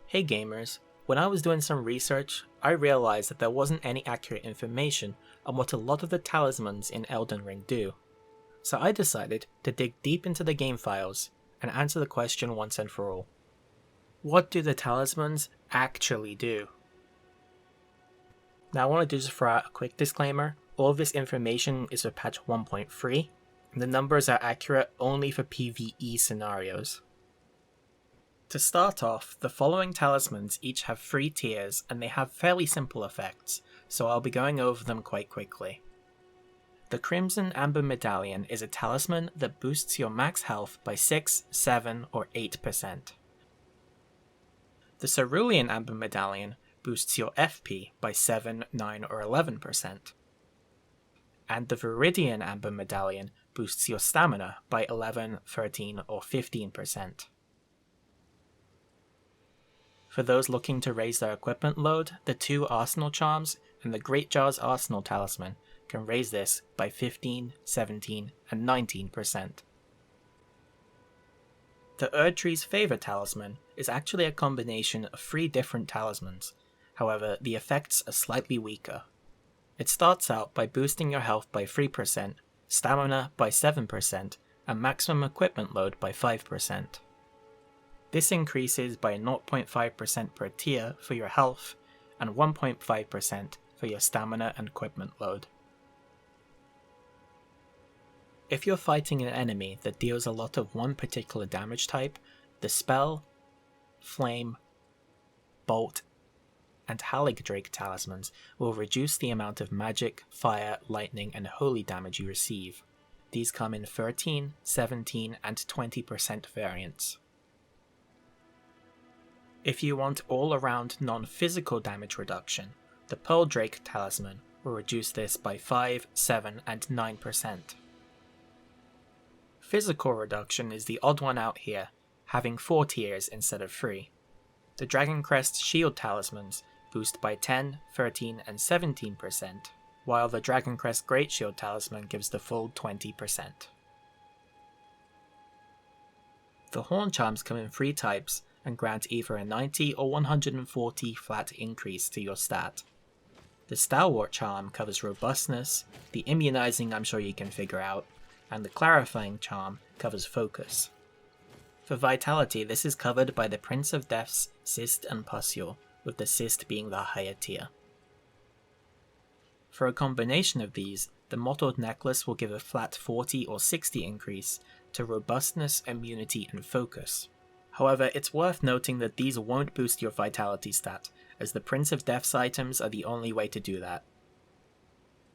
Hey gamers, when I was doing some research, I realised that there wasn't any accurate information on what a lot of the talismans in Elden Ring do. So I decided to dig deep into the game files and answer the question once and for all. What do the talismans actually do? Now I want to just throw out a quick disclaimer. All of this information is for patch 1.3, and the numbers are accurate only for PvE scenarios. To start off, the following talismans each have 3 tiers and they have fairly simple effects, so I'll be going over them quite quickly. The Crimson Amber Medallion is a talisman that boosts your max health by 6, 7 or 8%. The Cerulean Amber Medallion boosts your FP by 7, 9 or 11%. And the Viridian Amber Medallion boosts your stamina by 11, 13 or 15%. For those looking to raise their equipment load, the 2 Arsenal Charms and the Great Jar's Arsenal Talisman can raise this by 15, 17 and 19%. The Erdtree's Favour Talisman is actually a combination of 3 different talismans, however the effects are slightly weaker. It starts out by boosting your health by 3%, stamina by 7% and maximum equipment load by 5%. This increases by 0.5% per tier for your health and 1.5% for your stamina and equipment load. If you're fighting an enemy that deals a lot of one particular damage type, the Spell, Flame, Bolt, and Pearldrake Talismans will reduce the amount of magic, fire, lightning, and holy damage you receive. These come in 13, 17, and 20% variants. If you want all-around non-physical damage reduction, the Pearldrake Talisman will reduce this by 5, 7, and 9%. Physical reduction is the odd one out here, having 4 tiers instead of 3. The Dragoncrest Shield Talismans boost by 10, 13, and 17%, while the Dragoncrest Greatshield Talisman gives the full 20%. The Horn Charms come in 3 types, and grant either a 90 or 140 flat increase to your stat. The Stalwart Charm covers robustness, the immunizing I'm sure you can figure out, and the Clarifying Charm covers focus. For vitality, this is covered by the Prince of Death's Cyst and Pustule, with the Cyst being the higher tier. For a combination of these, the Mottled Necklace will give a flat 40 or 60 increase to robustness, immunity, and focus. However, it's worth noting that these won't boost your vitality stat, as the Prince of Death's items are the only way to do that.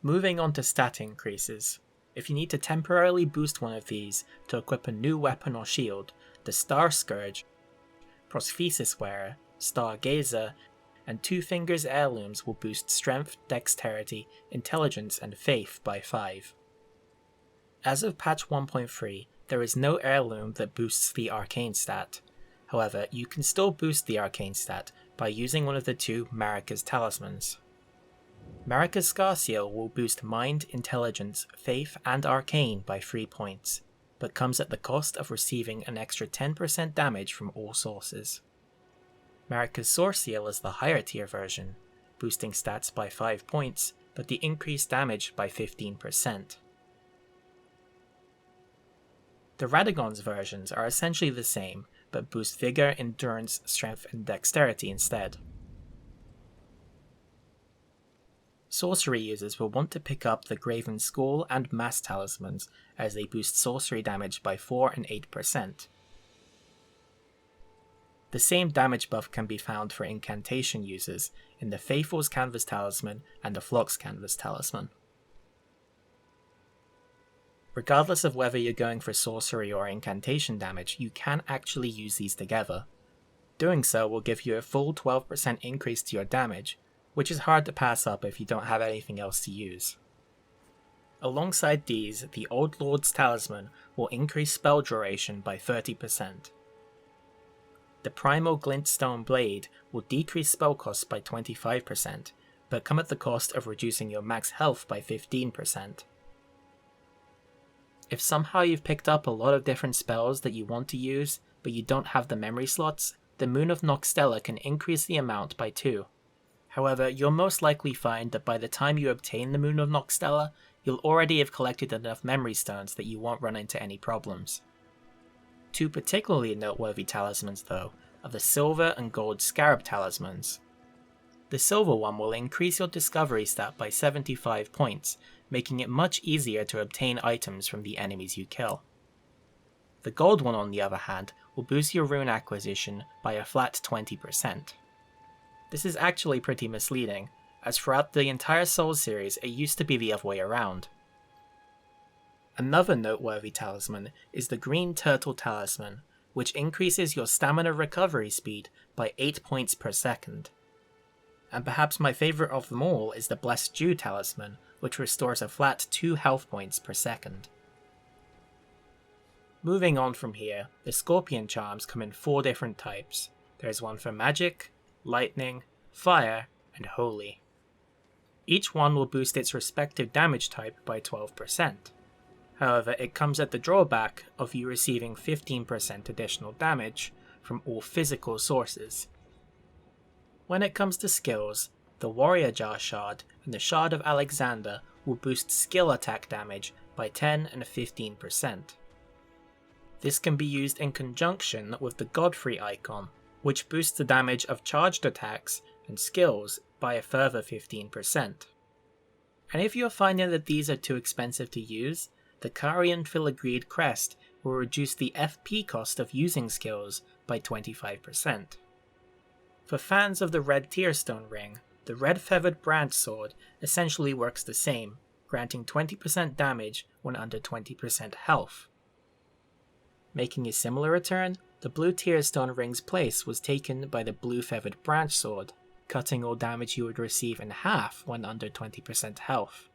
Moving on to stat increases. If you need to temporarily boost one of these to equip a new weapon or shield, the Star Scourge, Prosthesis Wearer, Stargazer, and Two Fingers Heirlooms will boost Strength, Dexterity, Intelligence, and Faith by 5. As of patch 1.3, there is no heirloom that boosts the Arcane stat. However, you can still boost the Arcane stat by using one of the 2 Marika's Talismans. Marika's Soreseal will boost Mind, Intelligence, Faith, and Arcane by 3 points, but comes at the cost of receiving an extra 10% damage from all sources. Marika's Soreseal is the higher tier version, boosting stats by 5 points, but the increased damage by 15%. The Radagon's versions are essentially the same, but boost Vigor, Endurance, Strength, and Dexterity instead. Sorcery users will want to pick up the Graven Skull and Mass Talismans, as they boost sorcery damage by 4 and 8%. The same damage buff can be found for incantation users in the Faithful's Canvas Talisman and the Flock's Canvas Talisman. Regardless of whether you're going for sorcery or incantation damage, you can actually use these together. Doing so will give you a full 12% increase to your damage, which is hard to pass up if you don't have anything else to use. Alongside these, the Old Lord's Talisman will increase spell duration by 30%. The Primal Glintstone Blade will decrease spell costs by 25%, but come at the cost of reducing your max health by 15%. If somehow you've picked up a lot of different spells that you want to use, but you don't have the memory slots, the Moon of Nokstella can increase the amount by 2. However, you'll most likely find that by the time you obtain the Moon of Nokstella, you'll already have collected enough memory stones that you won't run into any problems. 2 particularly noteworthy talismans, though, are the Silver and Gold Scarab Talismans. The silver one will increase your discovery stat by 75 points, making it much easier to obtain items from the enemies you kill. The gold one, on the other hand, will boost your rune acquisition by a flat 20%. This is actually pretty misleading, as throughout the entire Souls series it used to be the other way around. Another noteworthy talisman is the Green Turtle Talisman, which increases your stamina recovery speed by 8 points per second. And perhaps my favourite of them all is the Blessed Dew Talisman, which restores a flat 2 health points per second. Moving on from here, the Scorpion Charms come in 4 different types. There is one for Magic, Lightning, Fire, and Holy. Each one will boost its respective damage type by 12%. However, it comes at the drawback of you receiving 15% additional damage from all physical sources. When it comes to skills, the Warrior Jar Shard and the Shard of Alexander will boost skill attack damage by 10 and 15%. This can be used in conjunction with the Godfrey Icon, which boosts the damage of charged attacks and skills by a further 15%. And if you're finding that these are too expensive to use, the Carian Filigreed Crest will reduce the FP cost of using skills by 25%. For fans of the Red Tearstone Ring, the Red Feathered Branchsword essentially works the same, granting 20% damage when under 20% health. Making a similar return, the Blue Tearstone Ring's place was taken by the Blue Feathered Branchsword, cutting all damage you would receive in half when under 20% health.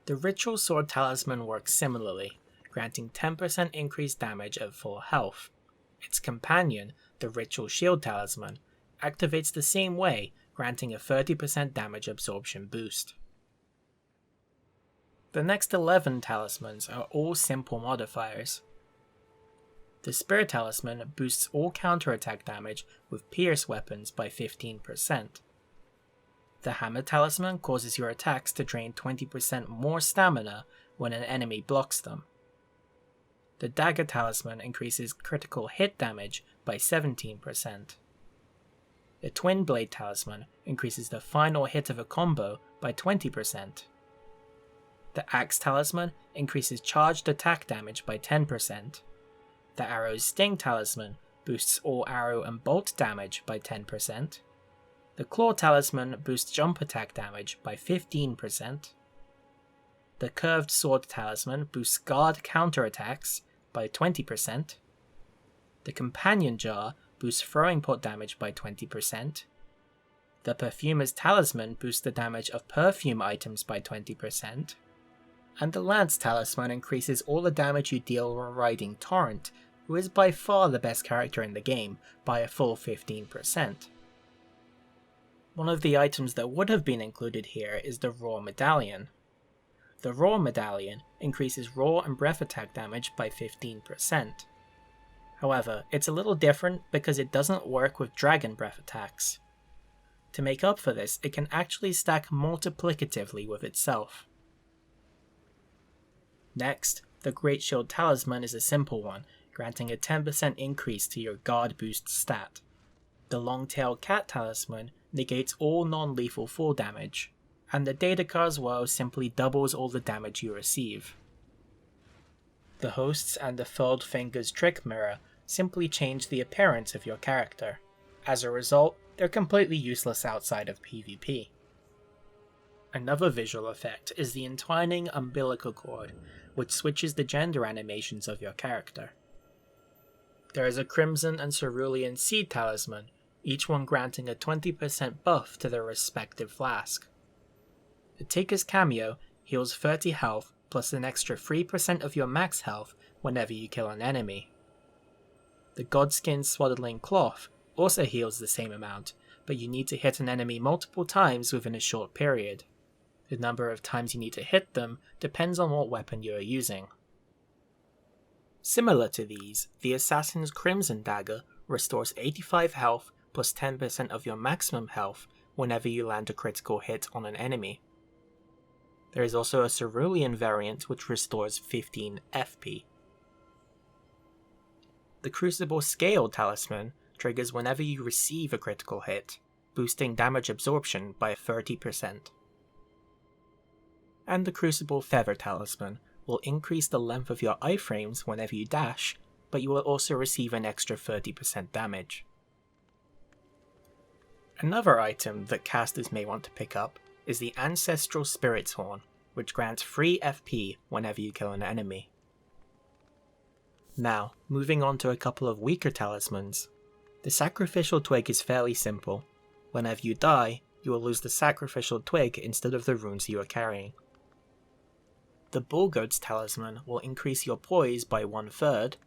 The Ritual Sword Talisman works similarly, granting 10% increased damage at full health. Its companion, the Ritual Shield Talisman, activates the same way, granting a 30% damage absorption boost. The next 11 talismans are all simple modifiers. The Spear Talisman boosts all counterattack damage with pierce weapons by 15%. The Hammer Talisman causes your attacks to drain 20% more stamina when an enemy blocks them. The Dagger Talisman increases critical hit damage by 17%. The Twinblade Talisman increases the final hit of a combo by 20%. The Axe Talisman increases charged attack damage by 10%. The Arrow's Sting Talisman boosts all arrow and bolt damage by 10%. The Claw Talisman boosts jump attack damage by 15%. The Curved Sword Talisman boosts guard counterattacks by 20%. The Companion Jar boosts throwing pot damage by 20%. The Perfumer's Talisman boosts the damage of perfume items by 20%. And the Lance Talisman increases all the damage you deal while riding Torrent, who is by far the best character in the game, by a full 15%. One of the items that would have been included here is the Raw Medallion. The Raw Medallion increases raw and breath attack damage by 15%. However, it's a little different because it doesn't work with dragon breath attacks. To make up for this, it can actually stack multiplicatively with itself. Next, the Greatshield Talisman is a simple one, granting a 10% increase to your guard boost stat. The Longtail Cat Talisman negates all non-lethal fall damage, and the Dadakar's Woe simply doubles all the damage you receive. The Hosts and the Furled Fingers Trick Mirror simply change the appearance of your character. As a result, they're completely useless outside of PvP. Another visual effect is the entwining umbilical cord, which switches the gender animations of your character. There is a Crimson and Cerulean Seed Talisman, each one granting a 20% buff to their respective flask. The Taker's Cameo heals 30 health plus an extra 3% of your max health whenever you kill an enemy. The Godskin Swaddling Cloth also heals the same amount, but you need to hit an enemy multiple times within a short period. The number of times you need to hit them depends on what weapon you are using. Similar to these, the Assassin's Crimson Dagger restores 85 health plus 10% of your maximum health whenever you land a critical hit on an enemy. There is also a Cerulean variant which restores 15 FP. The Crucible Scale Talisman triggers whenever you receive a critical hit, boosting damage absorption by 30%. And the Crucible Feather Talisman will increase the length of your iframes whenever you dash, but you will also receive an extra 30% damage. Another item that casters may want to pick up is the Ancestral Spirit's Horn, which grants free FP whenever you kill an enemy. Now, moving on to a couple of weaker talismans. The Sacrificial Twig is fairly simple. Whenever you die, you will lose the Sacrificial Twig instead of the runes you are carrying. The Bullgoat's Talisman will increase your poise by 1/3,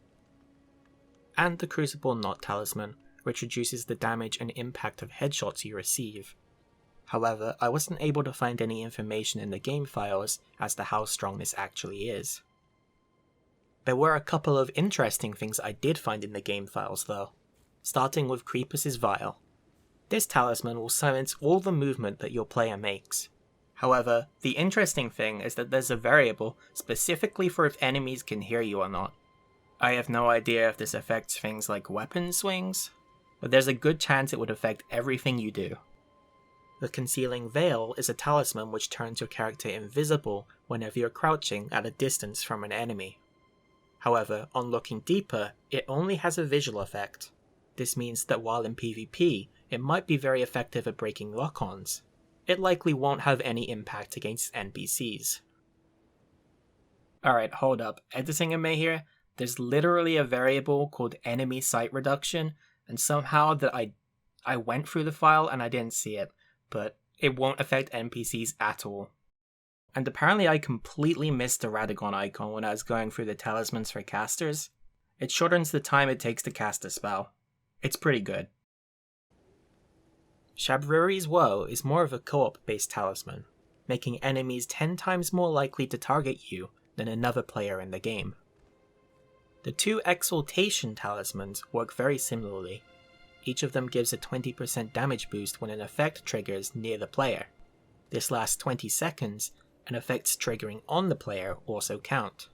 and the Crucible Knot Talisman, which reduces the damage and impact of headshots you receive. However, I wasn't able to find any information in the game files as to how strong this actually is. There were a couple of interesting things I did find in the game files though, starting with Crepus Vial. This talisman will silence all the movement that your player makes. However, the interesting thing is that there's a variable specifically for if enemies can hear you or not. I have no idea if this affects things like weapon swings, but there's a good chance it would affect everything you do. The Concealing Veil is a talisman which turns your character invisible whenever you're crouching at a distance from an enemy. However, on looking deeper, it only has a visual effect. This means that while in PvP, it might be very effective at breaking lock-ons, it likely won't have any impact against NPCs. Alright, hold up. Editing a May here, there's literally a variable called enemy sight reduction, and somehow that I went through the file and I didn't see it, but it won't affect NPCs at all. And apparently I completely missed the Radagon Icon when I was going through the talismans for casters. It shortens the time it takes to cast a spell. It's pretty good. Shabruri's Woe is more of a co-op based talisman, making enemies 10 times more likely to target you than another player in the game. The two Exaltation Talismans work very similarly. Each of them gives a 20% damage boost when an effect triggers near the player. This lasts 20 seconds, and effects triggering on the player also count.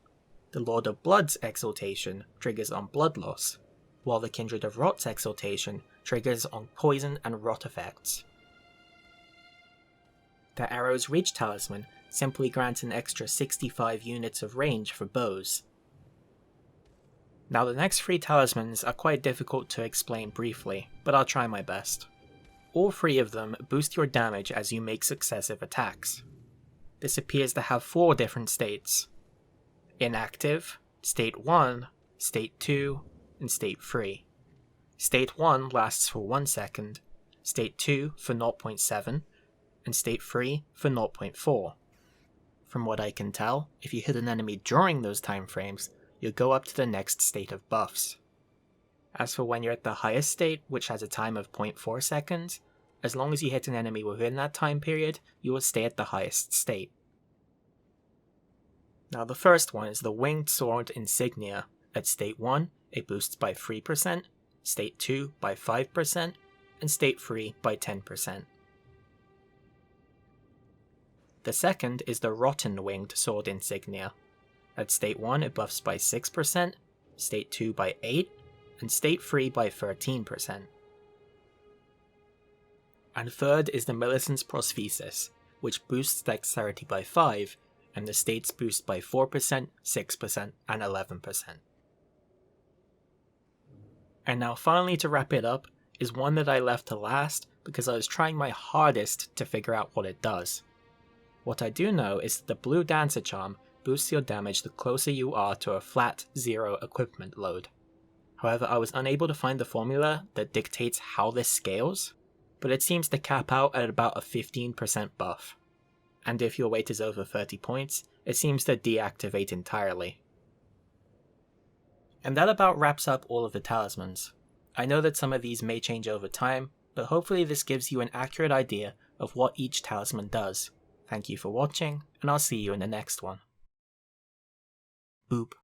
The Lord of Blood's Exaltation triggers on blood loss, while the Kindred of Rot's Exaltation triggers on poison and rot effects. The Arrow's Reach Talisman simply grants an extra 65 units of range for bows. Now the next three talismans are quite difficult to explain briefly, but I'll try my best. All three of them boost your damage as you make successive attacks. This appears to have 4 different states: Inactive, State 1, State 2, and State 3. State 1 lasts for 1 second, State 2 for 0.7, and State 3 for 0.4. From what I can tell, if you hit an enemy during those time frames, you'll go up to the next state of buffs. As for when you're at the highest state, which has a time of 0.4 seconds, as long as you hit an enemy within that time period, you will stay at the highest state. Now the first one is the Winged Sword Insignia. At State 1, it boosts by 3%, State 2 by 5%, and State 3 by 10%. The second is the Rotten Winged Sword Insignia. At State 1 it buffs by 6%, State 2 by 8%, and State 3 by 13%. And third is the Millicent's Prosthesis, which boosts Dexterity by 5, and the states boost by 4%, 6%, and 11%. And now finally to wrap it up, is one that I left to last because I was trying my hardest to figure out what it does. What I do know is that the Blue Dancer Charm boosts your damage the closer you are to a flat 0 equipment load. However, I was unable to find the formula that dictates how this scales, but it seems to cap out at about a 15% buff. And if your weight is over 30 points, it seems to deactivate entirely. And that about wraps up all of the talismans. I know that some of these may change over time, but hopefully this gives you an accurate idea of what each talisman does. Thank you for watching, and I'll see you in the next one. Boop.